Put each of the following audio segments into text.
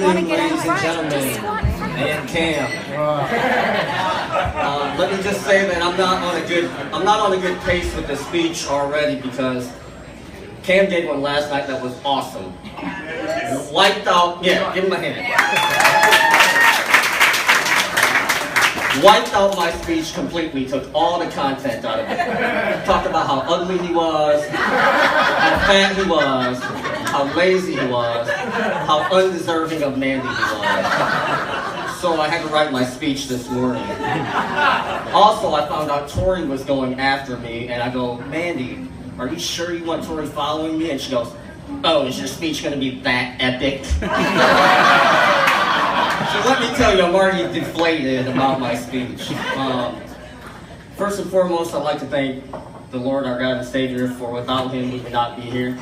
evening, ladies and gentlemen, and Cam. Let me just say that I'm not on a good pace with the speech already because Cam gave one last night that was awesome. Wiped out, yeah, give him a hand. Wiped out my speech completely, took all the content out of it. Talked about how ugly he was, how fat he was, how lazy he was, how undeserving of Mandy he was. So I had to write my speech this morning. Also, I found out Tori was going after me, and I go, Mandy, are you sure you want Tori following me? And she goes, oh, is your speech going to be that epic? So let me tell you, I'm already deflated about my speech. First and foremost, I'd like to thank the Lord, our God and Savior, for without Him we would not be here.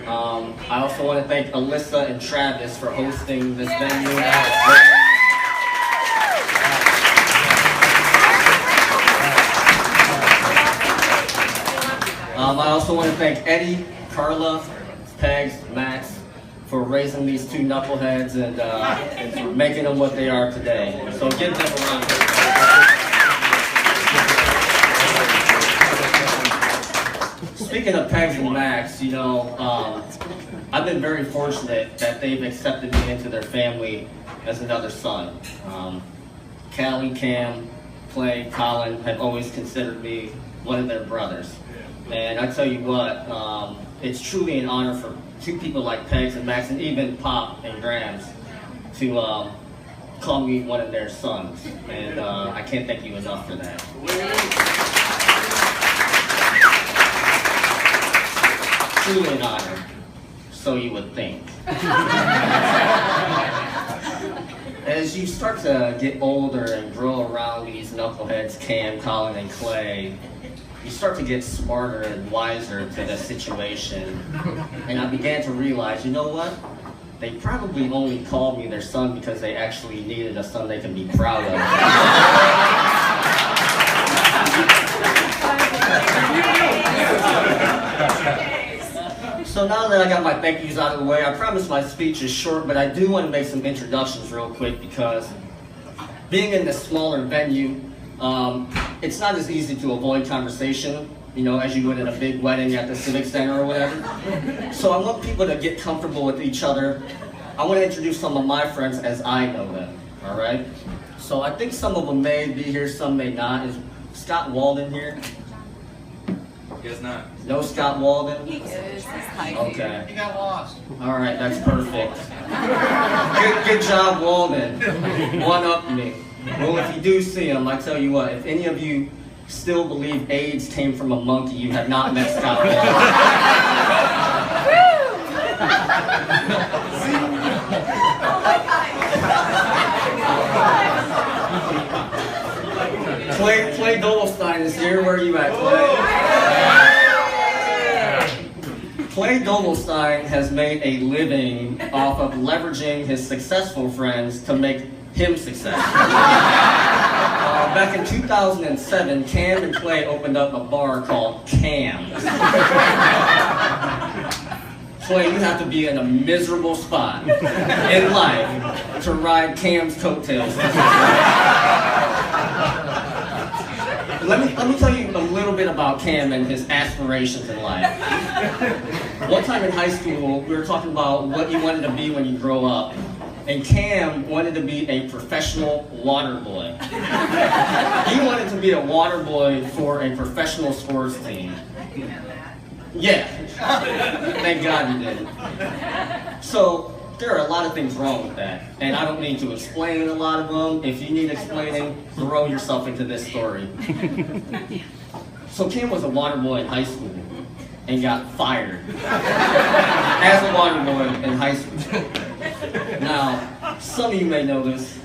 I also want to thank Alyssa and Travis for hosting this venue. I also want to thank Eddie, Carla, Pegs, Max, for raising these two knuckleheads and for making them what they are today. So give them a round of applause. Speaking of Pegs and Max, you know, I've been very fortunate that they've accepted me into their family as another son. Callie, Cam, Clay, Colin have always considered me one of their brothers. And I tell you what, it's truly an honor for two people like Pegs and Max and even Pop and Grams to call me one of their sons. And I can't thank you enough for that. Truly an honor, so you would think. As you start to get older and grow around these knuckleheads, Cam, Colin, and Clay, you start to get smarter and wiser to the situation. And I began to realize, you know what? They probably only called me their son because they actually needed a son they can be proud of. So now that I got my thank yous out of the way, I promise my speech is short, but I do want to make some introductions real quick because being in this smaller venue, it's not as easy to avoid conversation, you know, as you would at a big wedding at the Civic Center or whatever. So I want people to get comfortable with each other. I want to introduce some of my friends as I know them, all right? So I think some of them may be here, some may not. Is Scott Walden here? He is not. No Scott Walden? He is. Okay. He got lost. All right, that's perfect. Good job, Walden. One up me. Well, if you do see him, I tell you what, if any of you still believe AIDS came from a monkey, you have not met Scott Walden. Clay Dolstein is here. Where are you at, Clay? Clay Dolstein has made a living off of leveraging his successful friends to make him successful. Back in 2007, Cam and Clay opened up a bar called Cam's. Clay, you have to be in a miserable spot in life to ride Cam's coattails. Let me tell you a little bit about Cam and his aspirations in life. One time in high school, we were talking about what you wanted to be when you grow up. And Cam wanted to be a professional water boy. He wanted to be a water boy for a professional sports team. Yeah. Thank God he did. So there are a lot of things wrong with that. And I don't need to explain a lot of them. If you need explaining, throw yourself into this story. So Cam was a water boy in high school and got fired as a water boy in high school. Now, some of you may know this,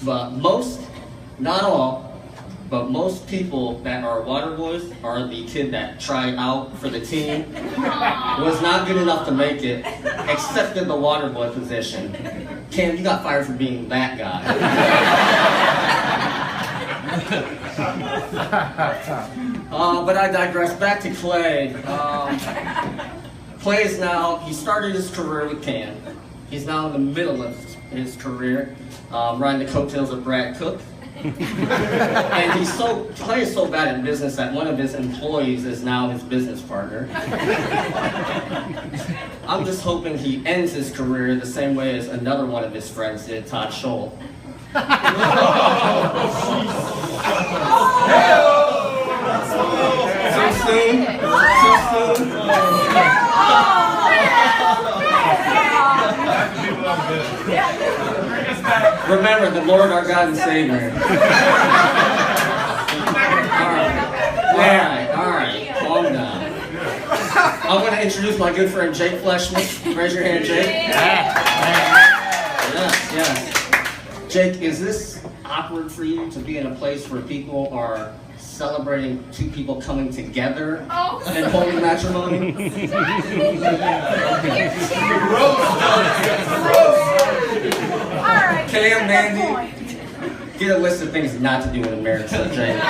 but most, not all, but most people that are water boys are the kid that tried out for the team, was not good enough to make it, accepted the water boy position. Cam, you got fired for being that guy. But I digress. Back to Clay. Clay is now, he started his career with Cam. He's now in the middle of his career, riding the coattails of Brad Cook. And Clay is so bad at business that one of his employees is now his business partner. I'm just hoping he ends his career the same way as another one of his friends did, Todd Scholl. Too soon? Too soon? Remember, the Lord our God and Savior. All right, calm down. I want to introduce my good friend Jake Fleshman. Raise your hand, Jake. Yes. Jake, is this awkward for you to be in a place where people are celebrating two people coming together in holy matrimony? Cam, Mandy, get a list of things not to do in a marriage, Jake.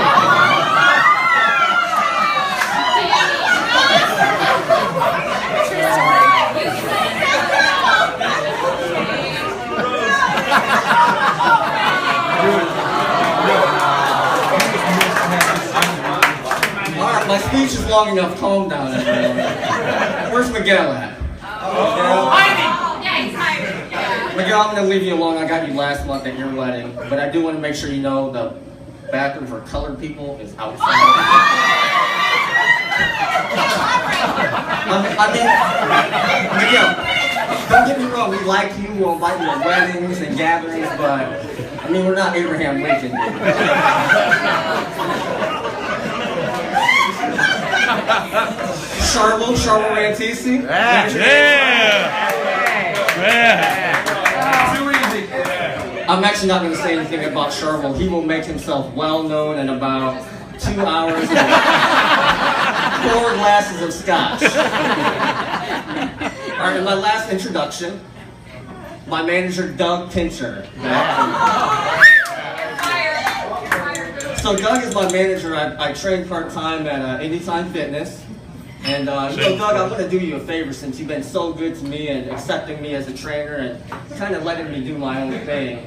Alright, my speech is long enough. Calm down, everyone. Where's Miguel at? Miguel, I'm going to leave you alone. I got you last month at your wedding. But I do want to make sure you know the bathroom for colored people is outside. Miguel, don't get me wrong. We like you. We'll invite you to weddings and gatherings. But, we're not Abraham Lincoln. Charlo Rantisi. I'm actually not going to say anything about Charlo. He will make himself well known in about 2 hours and 4 glasses of scotch. All right, in my last introduction, my manager, Doug Pincher. So Doug is my manager. I train part-time at Anytime Fitness. And Doug, I'm going to do you a favor since you've been so good to me and accepting me as a trainer and kind of letting me do my own thing.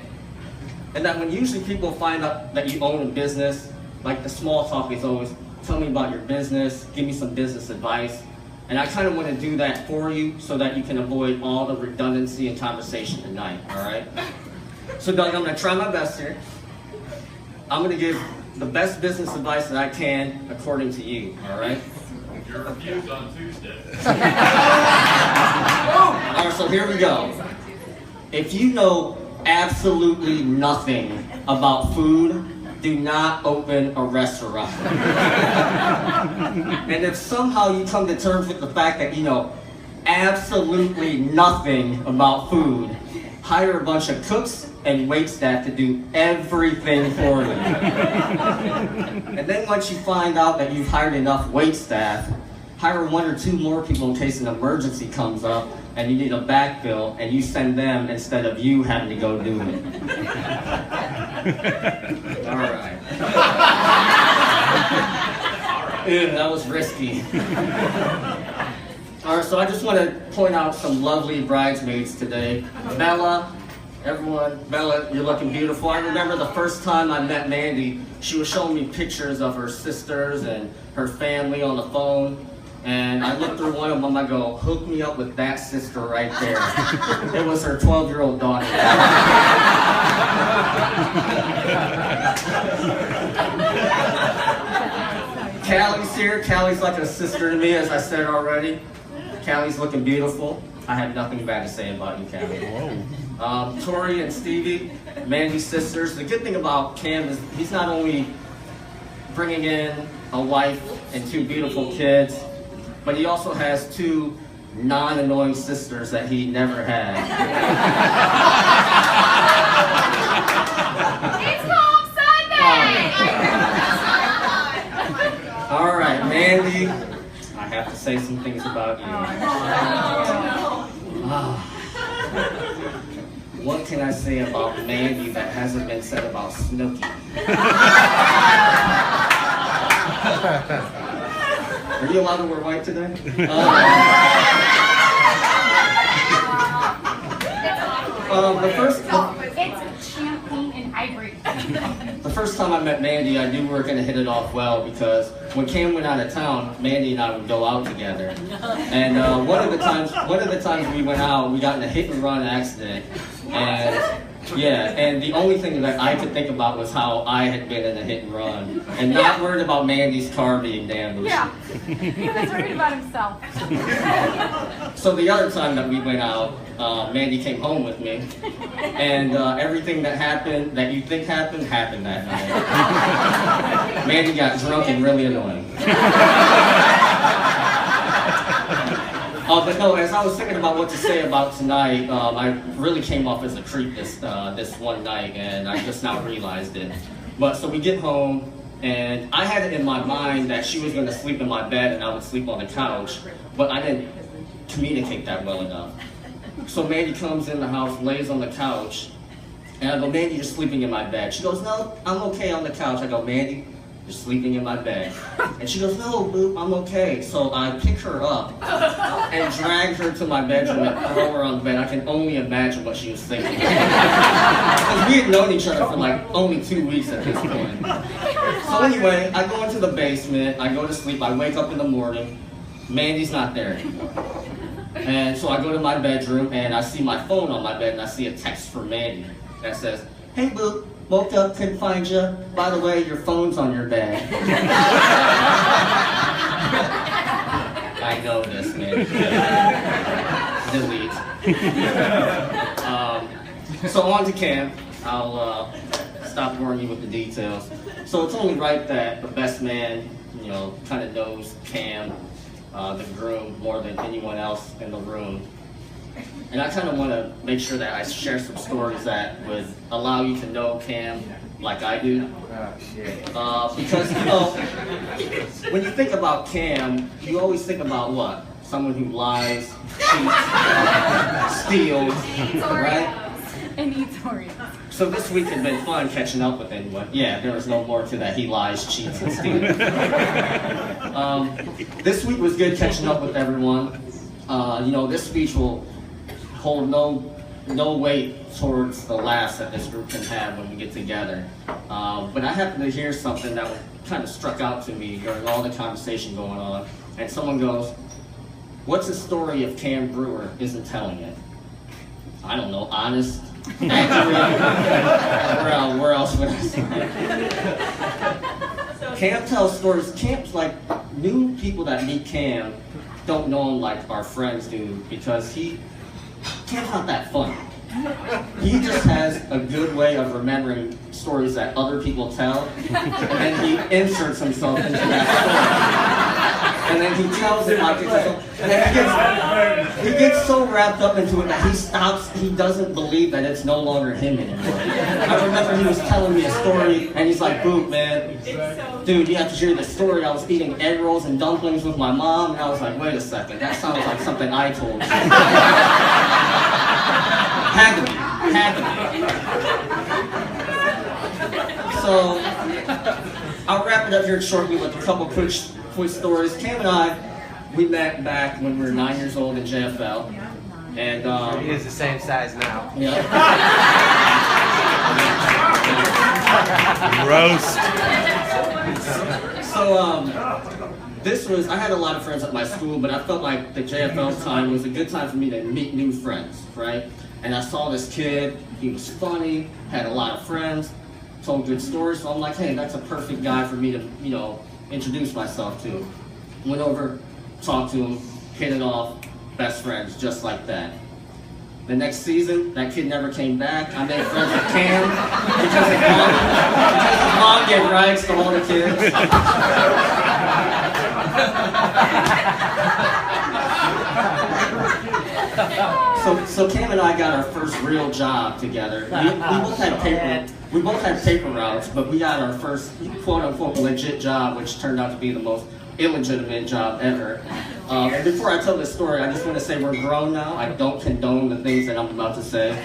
And that when usually people find out that you own a business, like the small talk is always, tell me about your business, give me some business advice. And I kind of want to do that for you so that you can avoid all the redundancy and conversation tonight, all right? So Doug, I'm going to try my best here. I'm going to give the best business advice that I can according to you, all right? Your reviews on Tuesday. All right, so here we go. If you know absolutely nothing about food, do not open a restaurant. And if somehow you come to terms with the fact that you know absolutely nothing about food, hire a bunch of cooks and waitstaff to do everything for you. And then once you find out that you've hired enough waitstaff, hire 1 or 2 more people in case an emergency comes up and you need a backfill, and you send them instead of you having to go do it. All right. Ew, that was risky. All right, so I just want to point out some lovely bridesmaids today. Bella, everyone, Bella, you're looking beautiful. I remember the first time I met Mandy, she was showing me pictures of her sisters and her family on the phone. And I looked through one of them, I go, hook me up with that sister right there. It was her 12-year-old daughter. Callie's here. Callie's like a sister to me, as I said already. Callie's looking beautiful. I have nothing bad to say about you, Callie. Tori and Stevie, Mandy's sisters. The good thing about Cam is he's not only bringing in a wife and 2 beautiful kids, but he also has 2 non-annoying sisters that he never had. It's Palm Sunday! All right, Mandy, I have to say some things about you. What can I say about Mandy that hasn't been said about Snooki? Are you allowed to wear white today? It's champagne and ivory. The first time I met Mandy, I knew we were going to hit it off well because when Cam went out of town, Mandy and I would go out together. And one of the times we went out, we got in a hit and run accident. And yeah, and the only thing that I could think about was how I had been in a hit and run, and not worried about Mandy's car being damaged. Yeah, he was worried about himself. So the other time that we went out, Mandy came home with me, and everything that happened, that you think happened that night. Mandy got drunk and really annoying. But no, as I was thinking about what to say about tonight, I really came off as a creep this one night, and I just now realized it. But so we get home, and I had it in my mind that she was going to sleep in my bed and I would sleep on the couch, but I didn't communicate that well enough. So Mandy comes in the house, lays on the couch, and I go, Mandy, you're sleeping in my bed. She goes, no, I'm okay on the couch. I go, Mandy, you're sleeping in my bed. And she goes, no, Boop, I'm okay. So I pick her up and drag her to my bedroom and throw her on the bed. I can only imagine what she was thinking. Because we had known each other for like only 2 weeks at this point. So anyway, I go into the basement, I go to sleep, I wake up in the morning, Mandy's not there anymore. And so I go to my bedroom and I see my phone on my bed and I see a text from Mandy that says, hey Boop, woke up, couldn't find you. By the way, your phone's on your bed. I know this, man. Delete. So on to Cam. I'll stop boring you with the details. So it's only right that the best man, kind of knows Cam, the groom, more than anyone else in the room. And I kind of want to make sure that I share some stories that would allow you to know Cam like I do. Because, when you think about Cam, you always think about what? Someone who lies, cheats, steals, right? And eats Oreos. So this week had been fun catching up with anyone. Yeah, there was no more to that. He lies, cheats, and steals. This week was good catching up with everyone. This speech will hold no weight towards the laughs that this group can have when we get together. But I happened to hear something that kind of struck out to me during all the conversation going on. And someone goes, what's a story if Cam Brewer isn't telling it? I don't know, honest, accurate, where else would I say? Cam tells stories. Cam's like, new people that meet Cam don't know him like our friends do because Cam's not that funny. He just has a good way of remembering stories that other people tell, and then he inserts himself into that story. And then he tells it like it's his own. And then he gets so wrapped up into it that he doesn't believe that it's no longer him anymore. I remember he was telling me a story, and he's like, Boop, man, dude, you have to hear the story. I was eating egg rolls and dumplings with my mom, and I was like, wait a second, that sounds like something I told you. Had to be. So, I'll wrap it up here shortly with a couple quick stories. Cam and I, we met back when we were 9 years old in JFL. And, he is the same size now. Yeah. Roast. So, I had a lot of friends at my school, but I felt like the JFL time was a good time for me to meet new friends, right? And I saw this kid, he was funny, had a lot of friends, told good stories, so I'm like, hey, that's a perfect guy for me to, introduce myself to. Went over, talked to him, hit it off, best friends, just like that. The next season, that kid never came back. I made friends with Cam because his mom gave rights to all the kids. So Cam and I got our first real job together. We both had paper routes, but we got our first quote-unquote legit job, which turned out to be the most illegitimate job ever. And before I tell this story, I just want to say we're grown now. I don't condone the things that I'm about to say.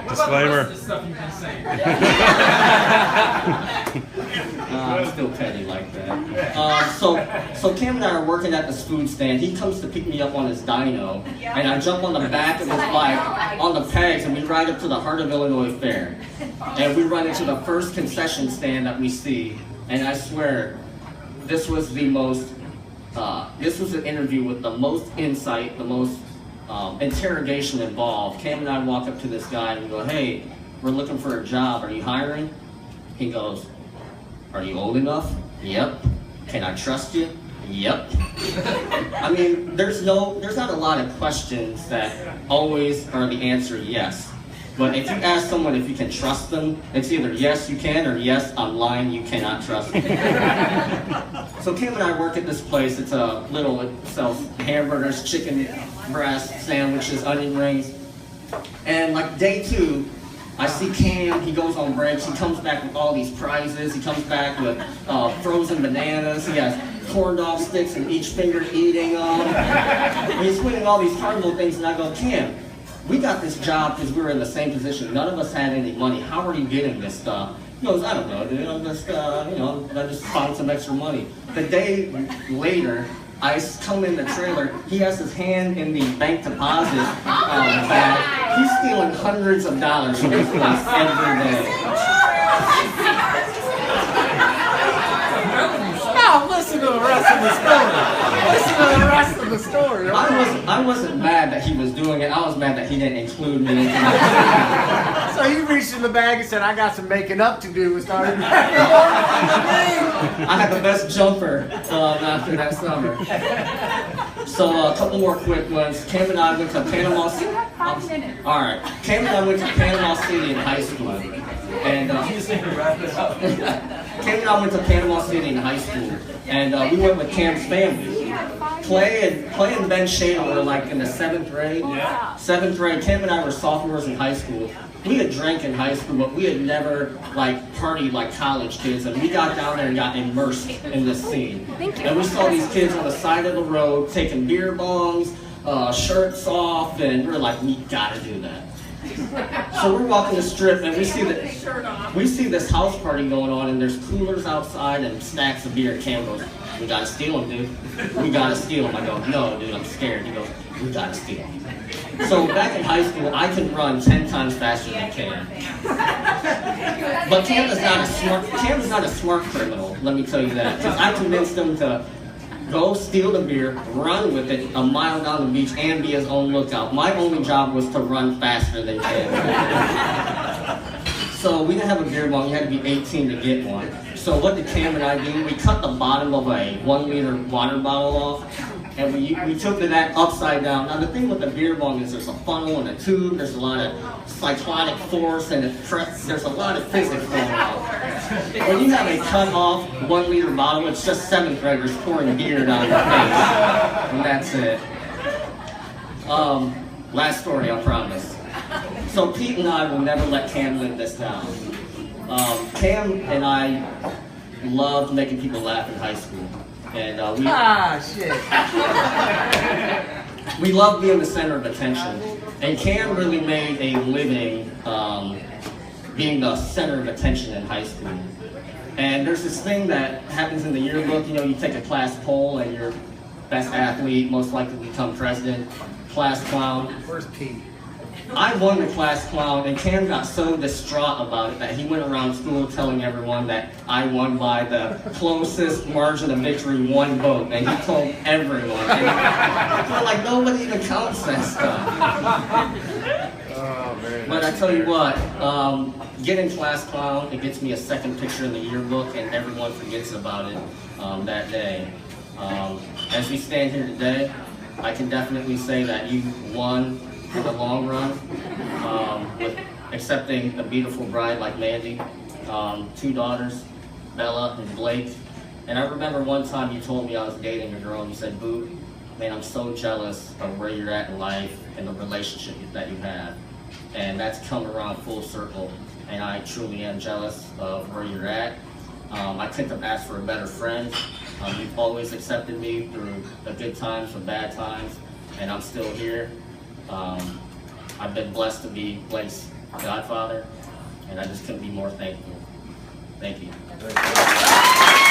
What about the rest Disclaimer. of the stuff you've been saying? I'm still petty like that. So Cam and I are working at this food stand. He comes to pick me up on his dyno, and I jump on the back of his bike on the pegs, and we ride up to the Heart of Illinois Fair. And we run into the first concession stand that we see, and I swear, this was the most, this was an interview with the most insight, the most interrogation involved. Cam and I walk up to this guy and we go, "Hey, we're looking for a job. Are you hiring?" He goes, "Are you old enough?" "Yep." "Can I trust you?" "Yep." I mean, there's not a lot of questions that always are the answer yes. But if you ask someone if you can trust them, it's either yes, you can, or yes, I'm lying, you cannot trust me. So Kim and I work at this place. It's a little, it sells hamburgers, chicken breast, sandwiches, onion rings. And like day 2, I see Cam, he goes on breaks, he comes back with all these prizes, he comes back with frozen bananas, he has corn dog sticks in each finger eating them. And he's winning all these carnival things, and I go, "Cam, we got this job because we were in the same position. None of us had any money. How are you getting this stuff?" He goes, "I don't know, dude. I'm just, I just found some extra money." The day later, I come in the trailer. He has his hand in the bank deposit bag. He's stealing hundreds of dollars from this place every day. Now listen to the rest of the story. Listen to the rest of the story. I wasn't mad that he was doing it. I was mad that he didn't include me. So he reached in the bag and said, "I got some making up to do," and started. I had the best jumper after that summer. So a couple more quick ones. Cam and I went to Panama City. You have 5 minutes. All right. Cam and I went to Panama City in high school. And Cam and I went to Panama City in high school. And we went with Cam's family. Clay and Ben Shada were like in the 7th grade. Yeah. 7th grade. Cam and I were sophomores in high school. We had drank in high school, but we had never like partied like college kids. And we got down there and got immersed in this scene. Thank you. And we saw these kids on the side of the road taking beer bongs, shirts off, and we were like, we gotta do that. So we're walking the strip and we see this house party going on, and there's coolers outside and stacks of beer. Cam goes, "We gotta steal them, dude. We gotta steal them." I go, "No, dude, I'm scared." He goes, "We gotta steal them." So back in high school, I could run 10 times faster than Cam. But Cam is not a smart criminal, let me tell you that. Because I convinced him to go steal the beer, run with it a mile down the beach, and be his own lookout. My only job was to run faster than Cam. So we didn't have a beer bong, you had to be 18 to get one. So what did Cam and I do? We cut the bottom of a 1-liter water bottle off, and we took that upside down. Now the thing with the beer bong is there's a funnel and a tube, there's a lot of cyclonic force, and there's a lot of physics going on. When you have a cut off 1-liter bottle, it's just 7th graders pouring beer down your face, and that's it. Last story, I promise. So Pete and I will never let Cam live this down. Cam and I loved making people laugh in high school. And we loved being the center of attention. And Cam really made a living being the center of attention in high school. And there's this thing that happens in the yearbook, you take a class poll and your best athlete, most likely to become president, class clown. Where's Pete? I won the class clown, and Cam got so distraught about it that he went around school telling everyone that I won by the closest margin of victory, 1 vote, and he told everyone. And I feel like nobody even counts that stuff. Oh, man. But I tell you what, getting class clown, it gets me a second picture in the yearbook, and everyone forgets about it that day. As we stand here today, I can definitely say that you won in the long run, with accepting a beautiful bride like Mandy, 2 daughters, Bella and Blake. And I remember one time you told me I was dating a girl, and you said, "Boo, man, I'm so jealous of where you're at in life and the relationship that you have." And that's come around full circle, and I truly am jealous of where you're at. I couldn't have asked for a better friend. You've always accepted me through the good times, the bad times, and I'm still here. I've been blessed to be placed godfather, and I just couldn't be more thankful. Thank you.